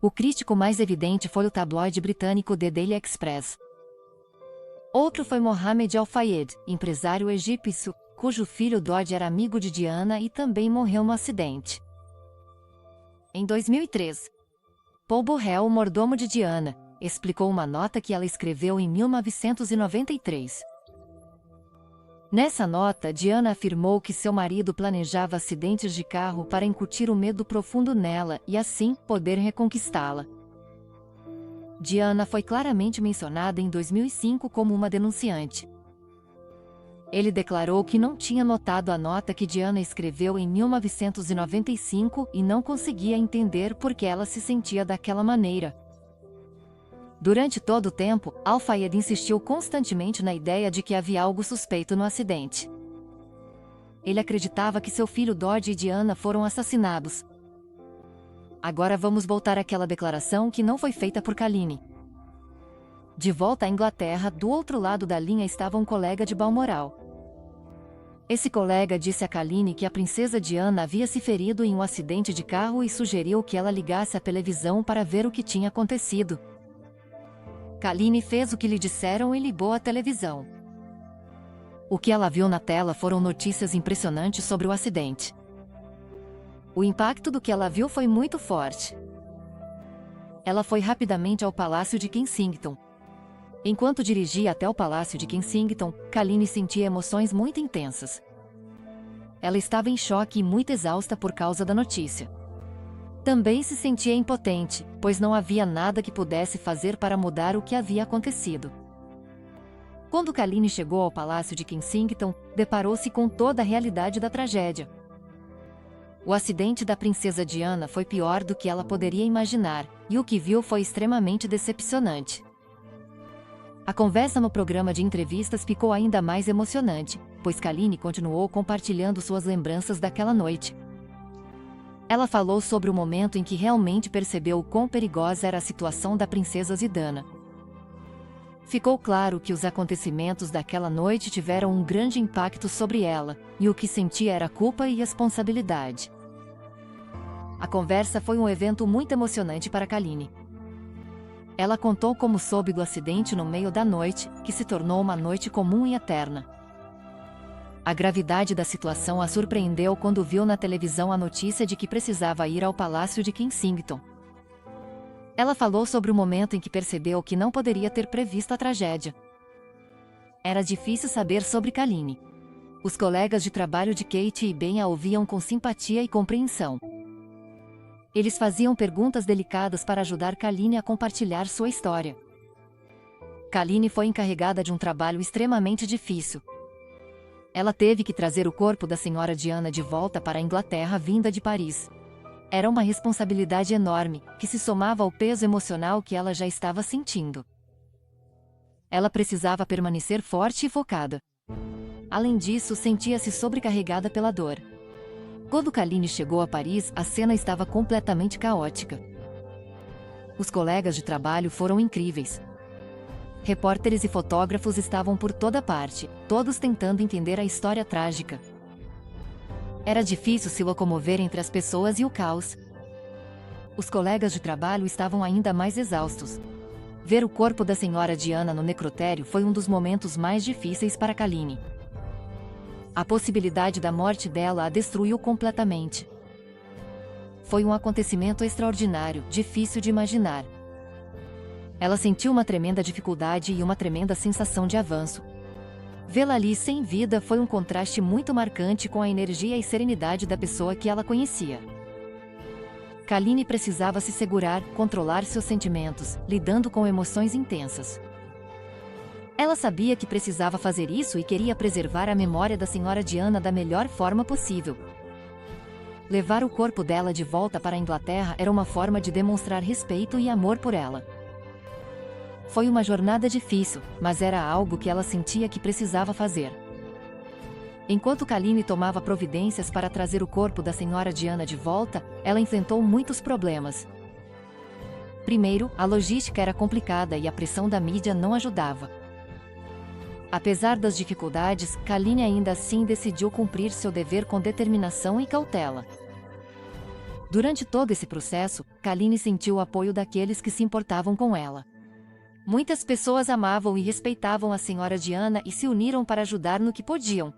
O crítico mais evidente foi o tabloide britânico The Daily Express. Outro foi Mohamed Al-Fayed, empresário egípcio, cujo filho Dodi era amigo de Diana e também morreu no acidente. Em 2003, Paul Burrell, o mordomo de Diana, explicou uma nota que ela escreveu em 1993. Nessa nota, Diana afirmou que seu marido planejava acidentes de carro para incutir o medo profundo nela e assim poder reconquistá-la. Diana foi claramente mencionada em 2005 como uma denunciante. Ele declarou que não tinha notado a nota que Diana escreveu em 1995 e não conseguia entender por que ela se sentia daquela maneira. Durante todo o tempo, Al-Fayed insistiu constantemente na ideia de que havia algo suspeito no acidente. Ele acreditava que seu filho Dodi e Diana foram assassinados. Agora vamos voltar àquela declaração que não foi feita por Kalini. De volta à Inglaterra, do outro lado da linha estava um colega de Balmoral. Esse colega disse a Kalini que a princesa Diana havia se ferido em um acidente de carro e sugeriu que ela ligasse a televisão para ver o que tinha acontecido. Kalini fez o que lhe disseram e ligou a televisão. O que ela viu na tela foram notícias impressionantes sobre o acidente. O impacto do que ela viu foi muito forte. Ela foi rapidamente ao Palácio de Kensington. Enquanto dirigia até o Palácio de Kensington, Kalini sentia emoções muito intensas. Ela estava em choque e muito exausta por causa da notícia. Também se sentia impotente, pois não havia nada que pudesse fazer para mudar o que havia acontecido. Quando Kalini chegou ao Palácio de Kensington, deparou-se com toda a realidade da tragédia. O acidente da princesa Diana foi pior do que ela poderia imaginar, e o que viu foi extremamente decepcionante. A conversa no programa de entrevistas ficou ainda mais emocionante, pois Kalini continuou compartilhando suas lembranças daquela noite. Ela falou sobre o momento em que realmente percebeu o quão perigosa era a situação da princesa Zidana. Ficou claro que os acontecimentos daquela noite tiveram um grande impacto sobre ela, e o que sentia era culpa e responsabilidade. A conversa foi um evento muito emocionante para Kalini. Ela contou como soube do acidente no meio da noite, que se tornou uma noite comum e eterna. A gravidade da situação a surpreendeu quando viu na televisão a notícia de que precisava ir ao Palácio de Kensington. Ela falou sobre o momento em que percebeu que não poderia ter previsto a tragédia. Era difícil saber sobre Kalini. Os colegas de trabalho de Kate e Ben a ouviam com simpatia e compreensão. Eles faziam perguntas delicadas para ajudar Kalini a compartilhar sua história. Kalini foi encarregada de um trabalho extremamente difícil. Ela teve que trazer o corpo da senhora Diana de volta para a Inglaterra vinda de Paris. Era uma responsabilidade enorme, que se somava ao peso emocional que ela já estava sentindo. Ela precisava permanecer forte e focada. Além disso, sentia-se sobrecarregada pela dor. Quando Kalini chegou a Paris, a cena estava completamente caótica. Os colegas de trabalho foram incríveis. Repórteres e fotógrafos estavam por toda parte, todos tentando entender a história trágica. Era difícil se locomover entre as pessoas e o caos. Os colegas de trabalho estavam ainda mais exaustos. Ver o corpo da senhora Diana no necrotério foi um dos momentos mais difíceis para Kalini. A possibilidade da morte dela a destruiu completamente. Foi um acontecimento extraordinário, difícil de imaginar. Ela sentiu uma tremenda dificuldade e uma tremenda sensação de avanço. Vê-la ali sem vida foi um contraste muito marcante com a energia e serenidade da pessoa que ela conhecia. Kalini precisava se segurar, controlar seus sentimentos, lidando com emoções intensas. Ela sabia que precisava fazer isso e queria preservar a memória da senhora Diana da melhor forma possível. Levar o corpo dela de volta para a Inglaterra era uma forma de demonstrar respeito e amor por ela. Foi uma jornada difícil, mas era algo que ela sentia que precisava fazer. Enquanto Kalini tomava providências para trazer o corpo da senhora Diana de volta, ela enfrentou muitos problemas. Primeiro, a logística era complicada e a pressão da mídia não ajudava. Apesar das dificuldades, Kalini ainda assim decidiu cumprir seu dever com determinação e cautela. Durante todo esse processo, Kaline sentiu o apoio daqueles que se importavam com ela. Muitas pessoas amavam e respeitavam a senhora Diana e se uniram para ajudar no que podiam.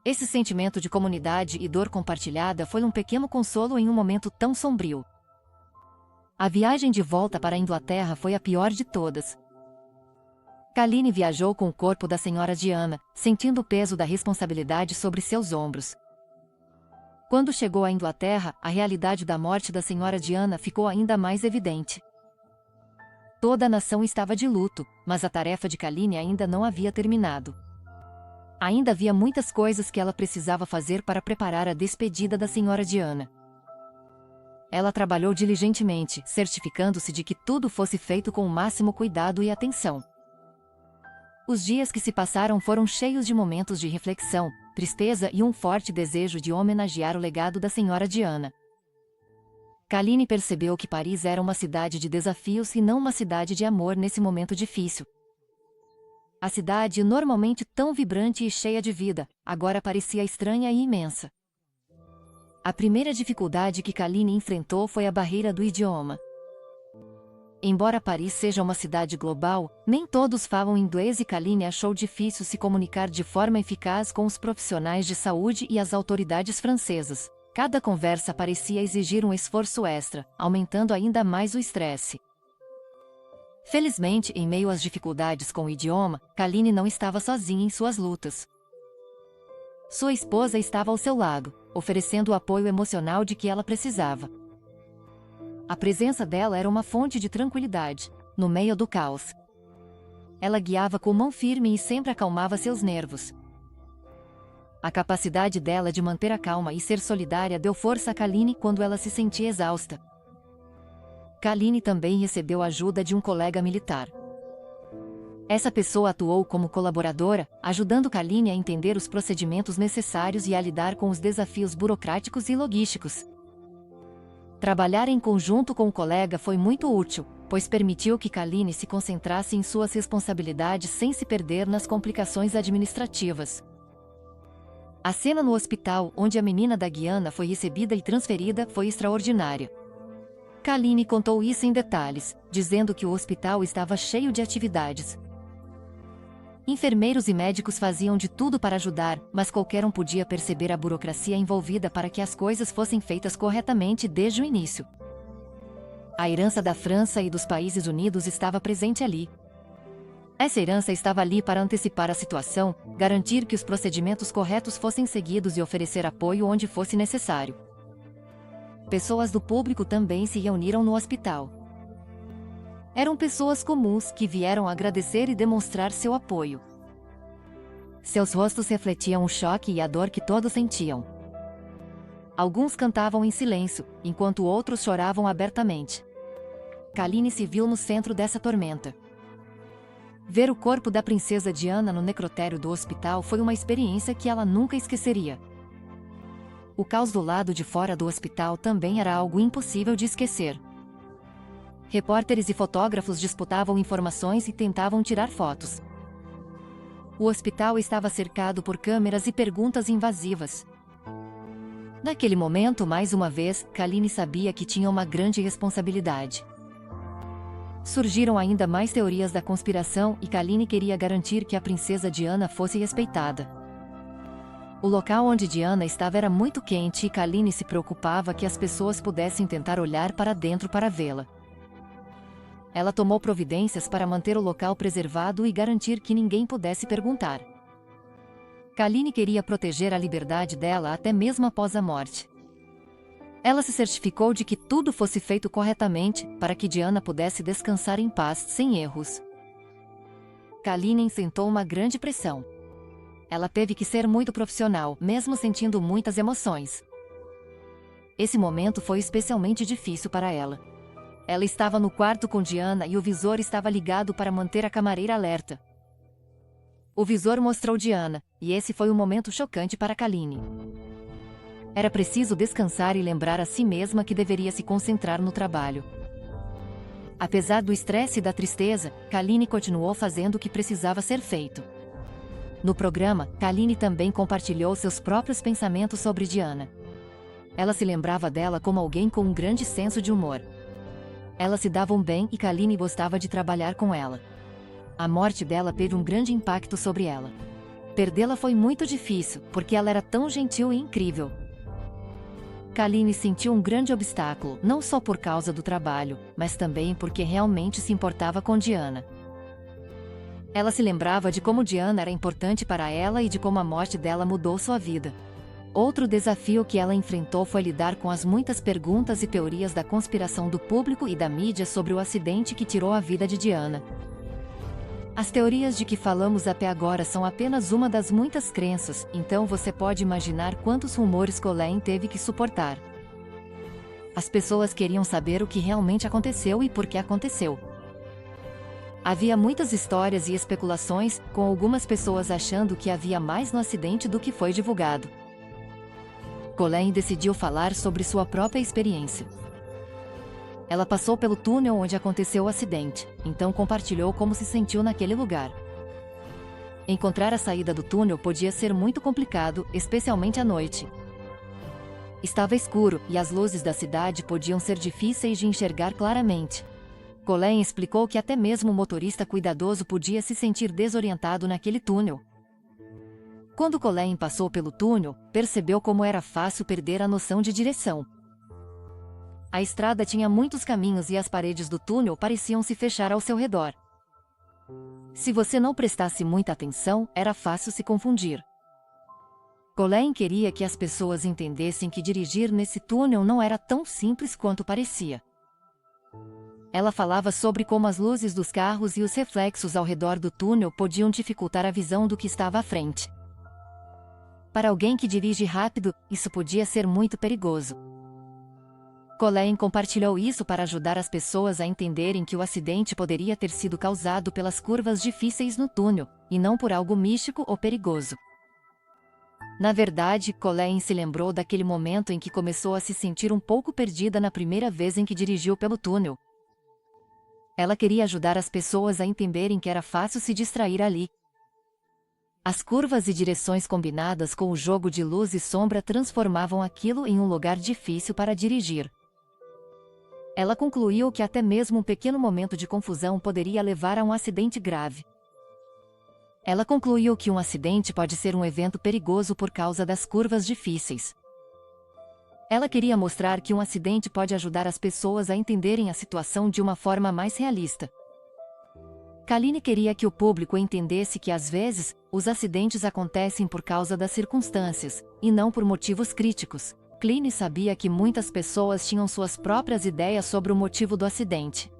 Esse sentimento de comunidade e dor compartilhada foi um pequeno consolo em um momento tão sombrio. A viagem de volta para a Inglaterra foi a pior de todas. Kaline viajou com o corpo da senhora Diana, sentindo o peso da responsabilidade sobre seus ombros. Quando chegou à Inglaterra, a realidade da morte da senhora Diana ficou ainda mais evidente. Toda a nação estava de luto, mas a tarefa de Kaline ainda não havia terminado. Ainda havia muitas coisas que ela precisava fazer para preparar a despedida da senhora Diana. Ela trabalhou diligentemente, certificando-se de que tudo fosse feito com o máximo cuidado e atenção. Os dias que se passaram foram cheios de momentos de reflexão, tristeza e um forte desejo de homenagear o legado da senhora Diana. Kaline percebeu que Paris era uma cidade de desafios e não uma cidade de amor nesse momento difícil. A cidade, normalmente tão vibrante e cheia de vida, agora parecia estranha e imensa. A primeira dificuldade que Kaline enfrentou foi a barreira do idioma. Embora Paris seja uma cidade global, nem todos falam inglês e Kaline achou difícil se comunicar de forma eficaz com os profissionais de saúde e as autoridades francesas. Cada conversa parecia exigir um esforço extra, aumentando ainda mais o estresse. Felizmente, em meio às dificuldades com o idioma, Kaline não estava sozinha em suas lutas. Sua esposa estava ao seu lado, oferecendo o apoio emocional de que ela precisava. A presença dela era uma fonte de tranquilidade, no meio do caos. Ela guiava com mão firme e sempre acalmava seus nervos. A capacidade dela de manter a calma e ser solidária deu força a Kaline quando ela se sentia exausta. Kaline também recebeu a ajuda de um colega militar. Essa pessoa atuou como colaboradora, ajudando Kaline a entender os procedimentos necessários e a lidar com os desafios burocráticos e logísticos. Trabalhar em conjunto com o colega foi muito útil, pois permitiu que Kaline se concentrasse em suas responsabilidades sem se perder nas complicações administrativas. A cena no hospital, onde a menina da Guiana foi recebida e transferida, foi extraordinária. Kaline contou isso em detalhes, dizendo que o hospital estava cheio de atividades. Enfermeiros e médicos faziam de tudo para ajudar, mas qualquer um podia perceber a burocracia envolvida para que as coisas fossem feitas corretamente desde o início. A herança da França e dos Países Unidos estava presente ali. Essa herança estava ali para antecipar a situação, garantir que os procedimentos corretos fossem seguidos e oferecer apoio onde fosse necessário. Pessoas do público também se reuniram no hospital. Eram pessoas comuns que vieram agradecer e demonstrar seu apoio. Seus rostos refletiam o choque e a dor que todos sentiam. Alguns cantavam em silêncio, enquanto outros choravam abertamente. Kaline se viu no centro dessa tormenta. Ver o corpo da princesa Diana no necrotério do hospital foi uma experiência que ela nunca esqueceria. O caos do lado de fora do hospital também era algo impossível de esquecer. Repórteres e fotógrafos disputavam informações e tentavam tirar fotos. O hospital estava cercado por câmeras e perguntas invasivas. Naquele momento, mais uma vez, Kaline sabia que tinha uma grande responsabilidade. Surgiram ainda mais teorias da conspiração e Kaline queria garantir que a princesa Diana fosse respeitada. O local onde Diana estava era muito quente e Kaline se preocupava que as pessoas pudessem tentar olhar para dentro para vê-la. Ela tomou providências para manter o local preservado e garantir que ninguém pudesse perguntar. Kaline queria proteger a liberdade dela até mesmo após a morte. Ela se certificou de que tudo fosse feito corretamente, para que Diana pudesse descansar em paz, sem erros. Kaline enfrentou uma grande pressão. Ela teve que ser muito profissional, mesmo sentindo muitas emoções. Esse momento foi especialmente difícil para ela. Ela estava no quarto com Diana e o visor estava ligado para manter a camareira alerta. O visor mostrou Diana, e esse foi um momento chocante para Kaline. Era preciso descansar e lembrar a si mesma que deveria se concentrar no trabalho. Apesar do estresse e da tristeza, Kaline continuou fazendo o que precisava ser feito. No programa, Kaline também compartilhou seus próprios pensamentos sobre Diana. Ela se lembrava dela como alguém com um grande senso de humor. Elas se davam bem e Kaline gostava de trabalhar com ela. A morte dela teve um grande impacto sobre ela. Perdê-la foi muito difícil, porque ela era tão gentil e incrível. Kaline sentiu um grande obstáculo, não só por causa do trabalho, mas também porque realmente se importava com Diana. Ela se lembrava de como Diana era importante para ela e de como a morte dela mudou sua vida. Outro desafio que ela enfrentou foi lidar com as muitas perguntas e teorias da conspiração do público e da mídia sobre o acidente que tirou a vida de Diana. As teorias de que falamos até agora são apenas uma das muitas crenças, então você pode imaginar quantos rumores Colleen teve que suportar. As pessoas queriam saber o que realmente aconteceu e por que aconteceu. Havia muitas histórias e especulações, com algumas pessoas achando que havia mais no acidente do que foi divulgado. Colleen decidiu falar sobre sua própria experiência. Ela passou pelo túnel onde aconteceu o acidente, então compartilhou como se sentiu naquele lugar. Encontrar a saída do túnel podia ser muito complicado, especialmente à noite. Estava escuro, e as luzes da cidade podiam ser difíceis de enxergar claramente. Colleen explicou que até mesmo o motorista cuidadoso podia se sentir desorientado naquele túnel. Quando Colleen passou pelo túnel, percebeu como era fácil perder a noção de direção. A estrada tinha muitos caminhos e as paredes do túnel pareciam se fechar ao seu redor. Se você não prestasse muita atenção, era fácil se confundir. Colleen queria que as pessoas entendessem que dirigir nesse túnel não era tão simples quanto parecia. Ela falava sobre como as luzes dos carros e os reflexos ao redor do túnel podiam dificultar a visão do que estava à frente. Para alguém que dirige rápido, isso podia ser muito perigoso. Colleen compartilhou isso para ajudar as pessoas a entenderem que o acidente poderia ter sido causado pelas curvas difíceis no túnel, e não por algo místico ou perigoso. Na verdade, Colleen se lembrou daquele momento em que começou a se sentir um pouco perdida na primeira vez em que dirigiu pelo túnel. Ela queria ajudar as pessoas a entenderem que era fácil se distrair ali. As curvas e direções combinadas com o jogo de luz e sombra transformavam aquilo em um lugar difícil para dirigir. Ela concluiu que até mesmo um pequeno momento de confusão poderia levar a um acidente grave. Ela concluiu que um acidente pode ser um evento perigoso por causa das curvas difíceis. Ela queria mostrar que um acidente pode ajudar as pessoas a entenderem a situação de uma forma mais realista. Kaline queria que o público entendesse que às vezes, os acidentes acontecem por causa das circunstâncias, e não por motivos críticos. Kaline sabia que muitas pessoas tinham suas próprias ideias sobre o motivo do acidente.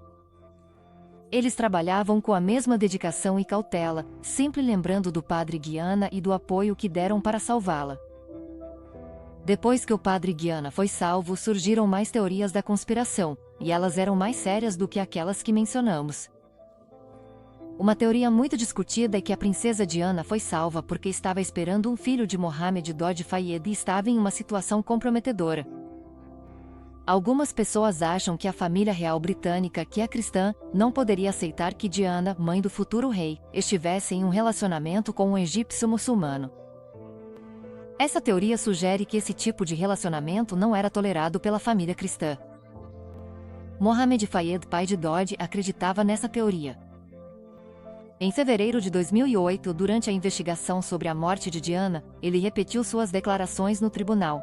Eles trabalhavam com a mesma dedicação e cautela, sempre lembrando do padre Gianna e do apoio que deram para salvá-la. Depois que o padre Gianna foi salvo, surgiram mais teorias da conspiração, e elas eram mais sérias do que aquelas que mencionamos. Uma teoria muito discutida é que a princesa Diana foi salva porque estava esperando um filho de Mohammed Dodge Fayed e estava em uma situação comprometedora. Algumas pessoas acham que a família real britânica, que é cristã, não poderia aceitar que Diana, mãe do futuro rei, estivesse em um relacionamento com um egípcio muçulmano. Essa teoria sugere que esse tipo de relacionamento não era tolerado pela família cristã. Mohammed Fayed, pai de Dodge, acreditava nessa teoria. Em fevereiro de 2008, durante a investigação sobre a morte de Diana, ele repetiu suas declarações no tribunal.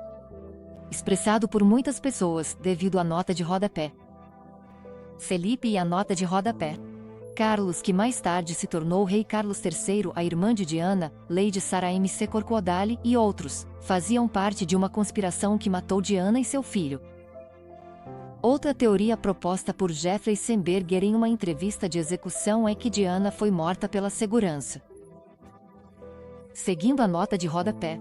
Expressado por muitas pessoas, devido à nota de rodapé. Felipe e a nota de rodapé. Carlos, que mais tarde se tornou rei Carlos III, a irmã de Diana, Lady Sarah MC Corcodale e outros, faziam parte de uma conspiração que matou Diana e seu filho. Outra teoria proposta por Jeffrey Seinberger em uma entrevista de execução é que Diana foi morta pela segurança. Seguindo a nota de rodapé.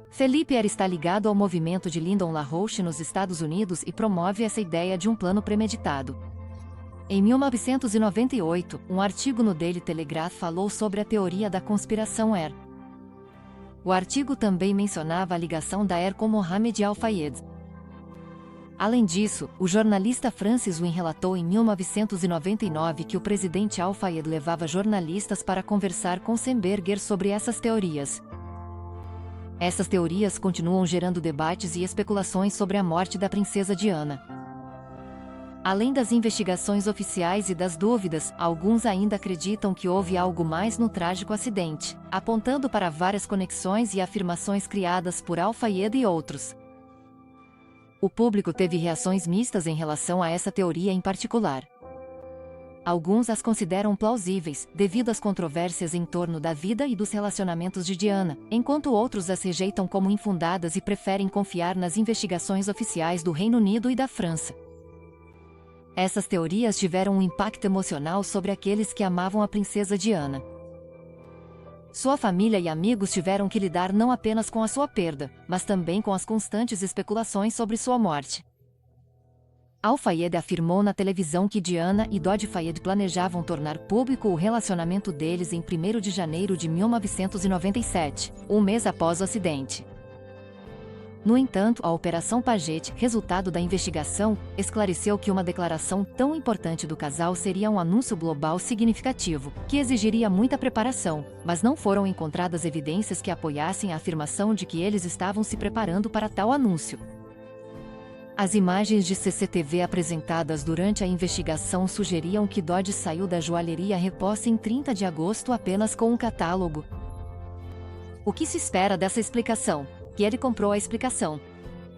Felipe está ligado ao movimento de Lyndon LaRouche nos Estados Unidos e promove essa ideia de um plano premeditado. Em 1998, um artigo no Daily Telegraph falou sobre a teoria da conspiração Air. O artigo também mencionava a ligação da Air com Mohammed Al-Fayed. Além disso, o jornalista Francis Wynne relatou em 1999 que o presidente Al-Fayed levava jornalistas para conversar com Seinberger sobre essas teorias. Essas teorias continuam gerando debates e especulações sobre a morte da princesa Diana. Além das investigações oficiais e das dúvidas, alguns ainda acreditam que houve algo mais no trágico acidente, apontando para várias conexões e afirmações criadas por Al-Fayed e outros. O público teve reações mistas em relação a essa teoria em particular. Alguns as consideram plausíveis, devido às controvérsias em torno da vida e dos relacionamentos de Diana, enquanto outros as rejeitam como infundadas e preferem confiar nas investigações oficiais do Reino Unido e da França. Essas teorias tiveram um impacto emocional sobre aqueles que amavam a princesa Diana. Sua família e amigos tiveram que lidar não apenas com a sua perda, mas também com as constantes especulações sobre sua morte. Al-Fayed afirmou na televisão que Diana e Dodi Fayed planejavam tornar público o relacionamento deles em 1º de janeiro de 1997, um mês após o acidente. No entanto, a Operação Paget, resultado da investigação, esclareceu que uma declaração tão importante do casal seria um anúncio global significativo, que exigiria muita preparação, mas não foram encontradas evidências que apoiassem a afirmação de que eles estavam se preparando para tal anúncio. As imagens de CCTV apresentadas durante a investigação sugeriam que Dodi saiu da joalheria Reposse em 30 de agosto apenas com um catálogo. O que se espera dessa explicação? Que ele comprou a explicação.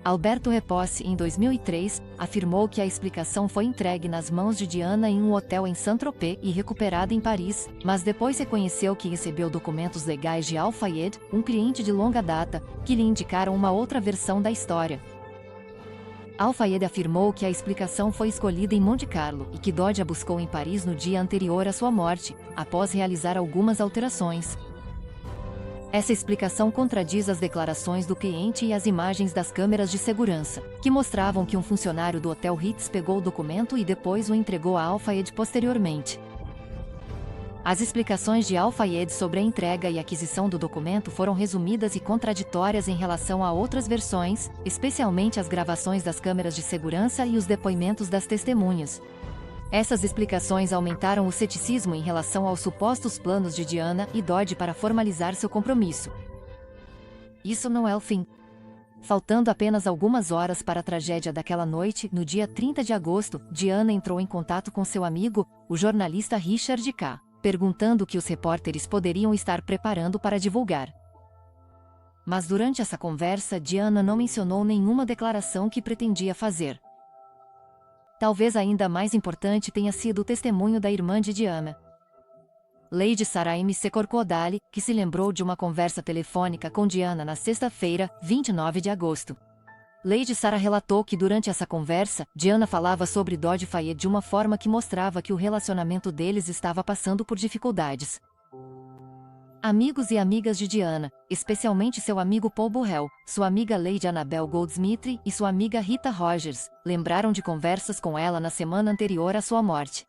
Alberto Reposse, em 2003, afirmou que a explicação foi entregue nas mãos de Diana em um hotel em Saint-Tropez e recuperada em Paris, mas depois reconheceu que recebeu documentos legais de Al-Fayed, um cliente de longa data, que lhe indicaram uma outra versão da história. Al-Fayed afirmou que a explicação foi escolhida em Monte Carlo e que Dodi a buscou em Paris no dia anterior à sua morte, após realizar algumas alterações. Essa explicação contradiz as declarações do cliente e as imagens das câmeras de segurança, que mostravam que um funcionário do Hotel Ritz pegou o documento e depois o entregou a Al-Fayed posteriormente. As explicações de Al-Fayed sobre a entrega e aquisição do documento foram resumidas e contraditórias em relação a outras versões, especialmente as gravações das câmeras de segurança e os depoimentos das testemunhas. Essas explicações aumentaram o ceticismo em relação aos supostos planos de Diana e Dodi para formalizar seu compromisso. Isso não é o fim. Faltando apenas algumas horas para a tragédia daquela noite, no dia 30 de agosto, Diana entrou em contato com seu amigo, o jornalista Richard K., perguntando o que os repórteres poderiam estar preparando para divulgar. Mas durante essa conversa, Diana não mencionou nenhuma declaração que pretendia fazer. Talvez ainda mais importante tenha sido o testemunho da irmã de Diana, Lady Sarah M. Secorcodali, que se lembrou de uma conversa telefônica com Diana na sexta-feira, 29 de agosto. Lady Sarah relatou que durante essa conversa, Diana falava sobre Dodi Fayed de uma forma que mostrava que o relacionamento deles estava passando por dificuldades. Amigos e amigas de Diana, especialmente seu amigo Paul Burrell, sua amiga Lady Annabel Goldsmith e sua amiga Rita Rogers, lembraram de conversas com ela na semana anterior à sua morte.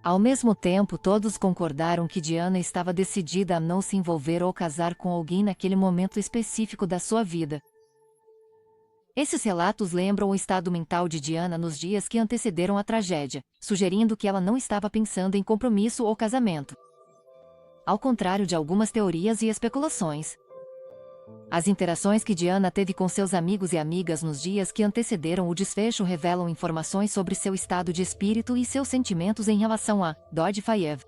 Ao mesmo tempo, todos concordaram que Diana estava decidida a não se envolver ou casar com alguém naquele momento específico da sua vida. Esses relatos lembram o estado mental de Diana nos dias que antecederam a tragédia, sugerindo que ela não estava pensando em compromisso ou casamento. Ao contrário de algumas teorias e especulações. As interações que Diana teve com seus amigos e amigas nos dias que antecederam o desfecho revelam informações sobre seu estado de espírito e seus sentimentos em relação a Dodi Fayed.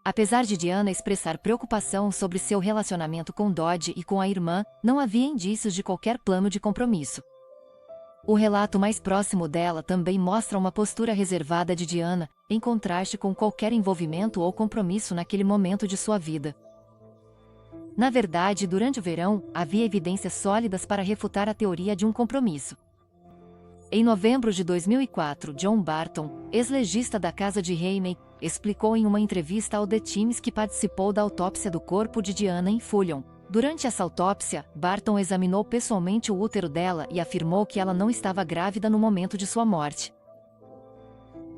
Apesar de Diana expressar preocupação sobre seu relacionamento com Dodi e com a irmã, não havia indícios de qualquer plano de compromisso. O relato mais próximo dela também mostra uma postura reservada de Diana, em contraste com qualquer envolvimento ou compromisso naquele momento de sua vida. Na verdade, durante o verão, havia evidências sólidas para refutar a teoria de um compromisso. Em novembro de 2004, John Barton, ex-legista da Casa de Ramey, explicou em uma entrevista ao The Times que participou da autópsia do corpo de Diana em Fulham. Durante essa autópsia, Barton examinou pessoalmente o útero dela e afirmou que ela não estava grávida no momento de sua morte.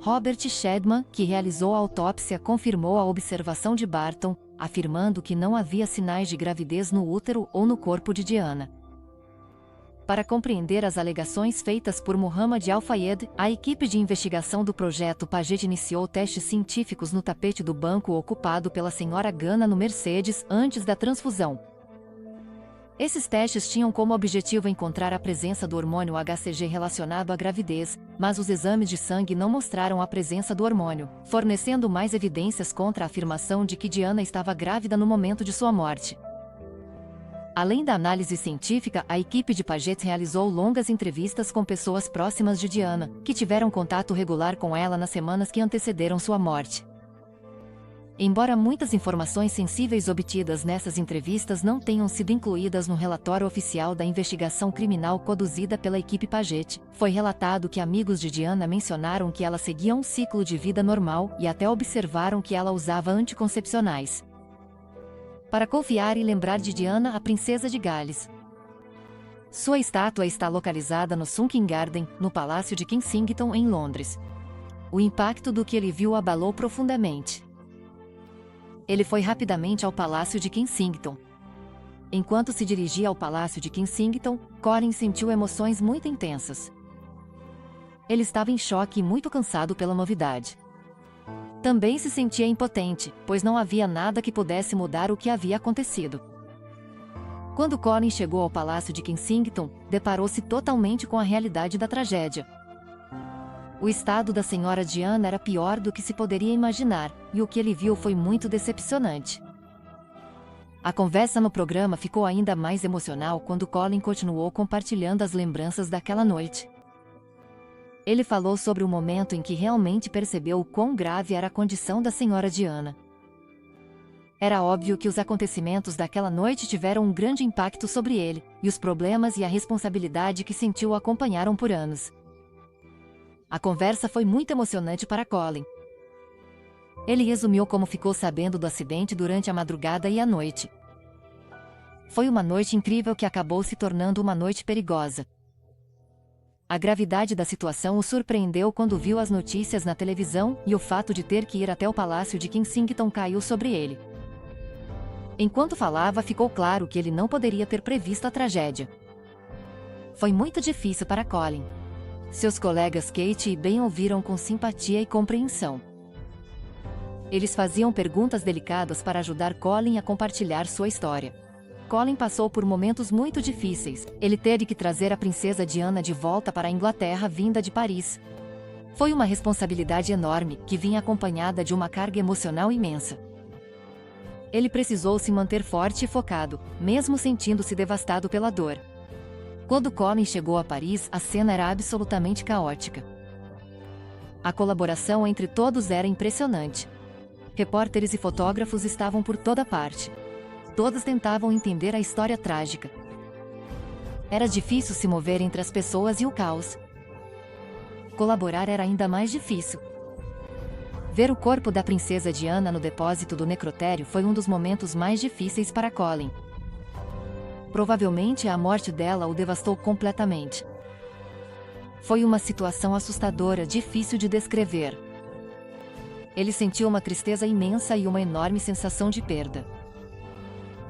Robert Shedman, que realizou a autópsia, confirmou a observação de Barton, afirmando que não havia sinais de gravidez no útero ou no corpo de Diana. Para compreender as alegações feitas por Muhammad Al-Fayed, a equipe de investigação do projeto Paget iniciou testes científicos no tapete do banco ocupado pela senhora Gana no Mercedes antes da transfusão. Esses testes tinham como objetivo encontrar a presença do hormônio HCG relacionado à gravidez, mas os exames de sangue não mostraram a presença do hormônio, fornecendo mais evidências contra a afirmação de que Diana estava grávida no momento de sua morte. Além da análise científica, a equipe de Paget realizou longas entrevistas com pessoas próximas de Diana, que tiveram contato regular com ela nas semanas que antecederam sua morte. Embora muitas informações sensíveis obtidas nessas entrevistas não tenham sido incluídas no relatório oficial da investigação criminal conduzida pela equipe Paget, foi relatado que amigos de Diana mencionaram que ela seguia um ciclo de vida normal e até observaram que ela usava anticoncepcionais. Para confiar e lembrar de Diana, a princesa de Gales. Sua estátua está localizada no Sunken Garden, no Palácio de Kensington, em Londres. O impacto do que ele viu abalou profundamente. Ele foi rapidamente ao Palácio de Kensington. Enquanto se dirigia ao Palácio de Kensington, Colin sentiu emoções muito intensas. Ele estava em choque e muito cansado pela novidade. Também se sentia impotente, pois não havia nada que pudesse mudar o que havia acontecido. Quando Colin chegou ao Palácio de Kensington, deparou-se totalmente com a realidade da tragédia. O estado da senhora Diana era pior do que se poderia imaginar, e o que ele viu foi muito decepcionante. A conversa no programa ficou ainda mais emocional quando Colin continuou compartilhando as lembranças daquela noite. Ele falou sobre o momento em que realmente percebeu o quão grave era a condição da senhora Diana. Era óbvio que os acontecimentos daquela noite tiveram um grande impacto sobre ele, e os problemas e a responsabilidade que sentiu o acompanharam por anos. A conversa foi muito emocionante para Colin. Ele resumiu como ficou sabendo do acidente durante a madrugada e a noite. Foi uma noite incrível que acabou se tornando uma noite perigosa. A gravidade da situação o surpreendeu quando viu as notícias na televisão e o fato de ter que ir até o Palácio de Kensington caiu sobre ele. Enquanto falava, ficou claro que ele não poderia ter previsto a tragédia. Foi muito difícil para Colin. Seus colegas Kate e Ben ouviram com simpatia e compreensão. Eles faziam perguntas delicadas para ajudar Colin a compartilhar sua história. Colin passou por momentos muito difíceis. Ele teve que trazer a princesa Diana de volta para a Inglaterra vinda de Paris. Foi uma responsabilidade enorme, que vinha acompanhada de uma carga emocional imensa. Ele precisou se manter forte e focado, mesmo sentindo-se devastado pela dor. Quando Colin chegou a Paris, a cena era absolutamente caótica. A colaboração entre todos era impressionante. Repórteres e fotógrafos estavam por toda parte. Todos tentavam entender a história trágica. Era difícil se mover entre as pessoas e o caos. Colaborar era ainda mais difícil. Ver o corpo da princesa Diana no depósito do necrotério foi um dos momentos mais difíceis para Colin. Provavelmente a morte dela o devastou completamente. Foi uma situação assustadora, difícil de descrever. Ele sentiu uma tristeza imensa e uma enorme sensação de perda.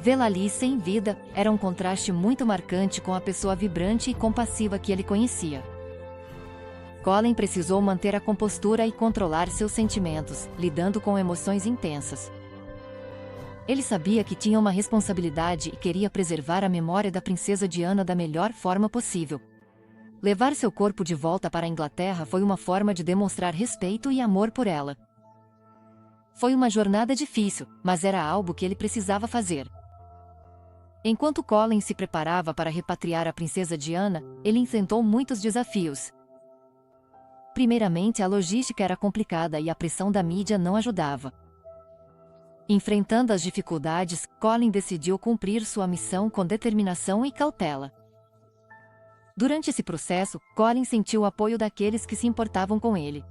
Vê-la ali sem vida era um contraste muito marcante com a pessoa vibrante e compassiva que ele conhecia. Colin precisou manter a compostura e controlar seus sentimentos, lidando com emoções intensas. Ele sabia que tinha uma responsabilidade e queria preservar a memória da princesa Diana da melhor forma possível. Levar seu corpo de volta para a Inglaterra foi uma forma de demonstrar respeito e amor por ela. Foi uma jornada difícil, mas era algo que ele precisava fazer. Enquanto Colin se preparava para repatriar a princesa Diana, ele enfrentou muitos desafios. Primeiramente, a logística era complicada e a pressão da mídia não ajudava. Enfrentando as dificuldades, Colin decidiu cumprir sua missão com determinação e cautela. Durante esse processo, Colin sentiu o apoio daqueles que se importavam com ele.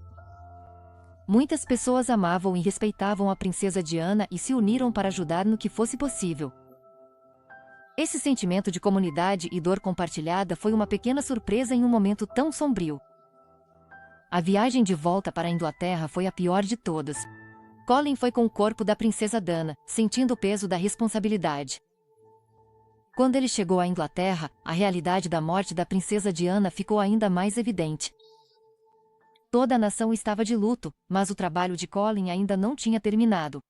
Muitas pessoas amavam e respeitavam a princesa Diana e se uniram para ajudar no que fosse possível. Esse sentimento de comunidade e dor compartilhada foi uma pequena surpresa em um momento tão sombrio. A viagem de volta para a Inglaterra foi a pior de todas. Colin foi com o corpo da princesa Diana, sentindo o peso da responsabilidade. Quando ele chegou à Inglaterra, a realidade da morte da princesa Diana ficou ainda mais evidente. Toda a nação estava de luto, mas o trabalho de Colin ainda não tinha terminado.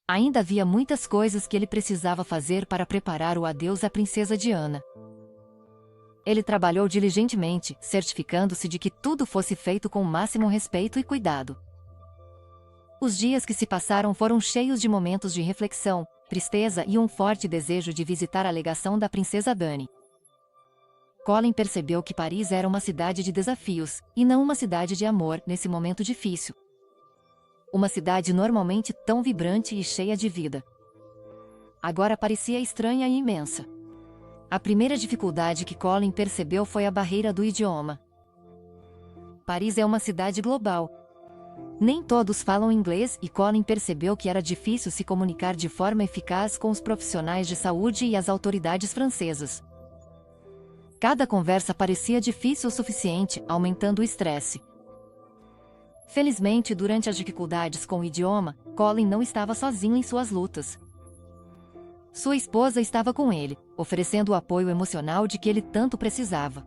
Ainda havia muitas coisas que ele precisava fazer para preparar o adeus à princesa Diana. Ele trabalhou diligentemente, certificando-se de que tudo fosse feito com o máximo respeito e cuidado. Os dias que se passaram foram cheios de momentos de reflexão, tristeza e um forte desejo de visitar a legação da princesa Dani. Colin percebeu que Paris era uma cidade de desafios, e não uma cidade de amor nesse momento difícil. Uma cidade normalmente tão vibrante e cheia de vida. Agora parecia estranha e imensa. A primeira dificuldade que Colin percebeu foi a barreira do idioma. Paris é uma cidade global. Nem todos falam inglês e Colin percebeu que era difícil se comunicar de forma eficaz com os profissionais de saúde e as autoridades francesas. Cada conversa parecia difícil o suficiente, aumentando o estresse. Felizmente, durante as dificuldades com o idioma, Colin não estava sozinho em suas lutas. Sua esposa estava com ele, oferecendo o apoio emocional de que ele tanto precisava.